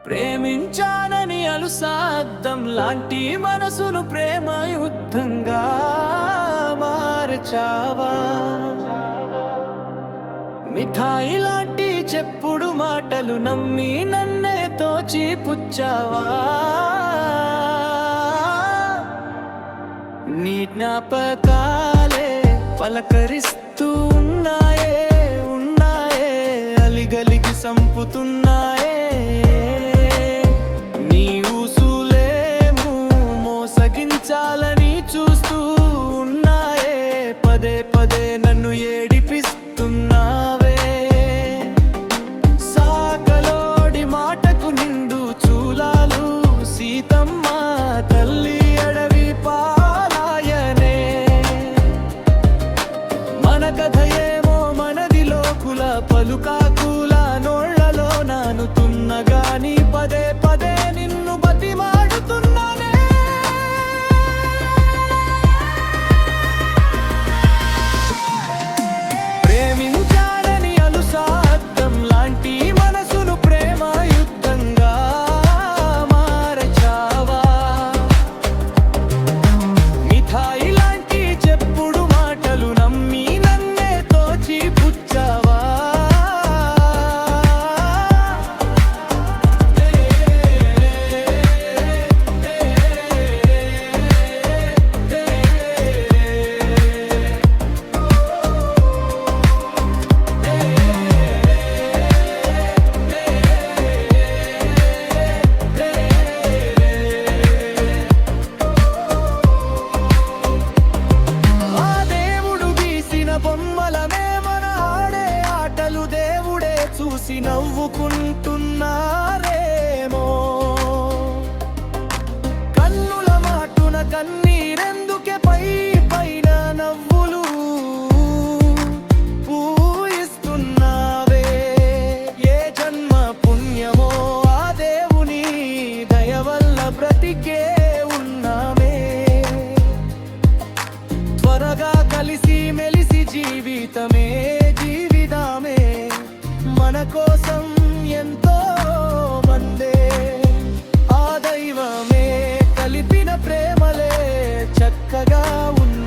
ప్రేమించానని అలుసాద్దం లాంటి మనసును ప్రేమ యుద్ధంగా మార్చావా? మిఠాయి లాంటి చెప్పుడు మాటలు నమ్మి నన్నే తోచి పుచ్చావా? నీ జ్ఞాపకాలే పలకరిస్తూ ఉన్నాయే అలిగలిగి సంపుతున్నాయే. నీ ఊసులేమో మోసగించాలని చూస్తూ ఉన్నాయే, పదే పదే నన్ను ఏడిపిస్తున్నావే. సాకలోడి మాటకు నిండు చూలాలు సీతమ్మ తల్లి అడవి పాలాయనే. మన కథ ఏమో మనది లోకుల పలుకాకుల నోళ్లలో నానుతున్నగాని పదే పదే నిన్ను బతిమాడుతున్నానే. ప్రేమించానని అలుసాద్దం లాంటి మనసును ప్రేమ యుద్ధంగా మార్చావా? మిఠాయి లాంటి చెప్పుడు మాటలు నమ్మి నన్నే తోచి పుచ్చావా? ఆ దేవుడు గీసిన బొమ్మలమే మన ఆడే ఆటలు దేవుడే చూసి నవ్వుకుంటున్నారేమో. కన్నుల మాటున కన్నీరెందుకే పైన నవ్వులు పూయిస్తున్నావే. ఏ జన్మ పుణ్యమో ఆ దేవుని దయ వల్ల బ్రతికే ఉన్నామే. త్వరగా కలిసి మెలిసి జీవితామే మన కోసం ఎంతో మందే. ఆ దైవమే కలిపిన ప్రేమలే చక్కగా ఉన్న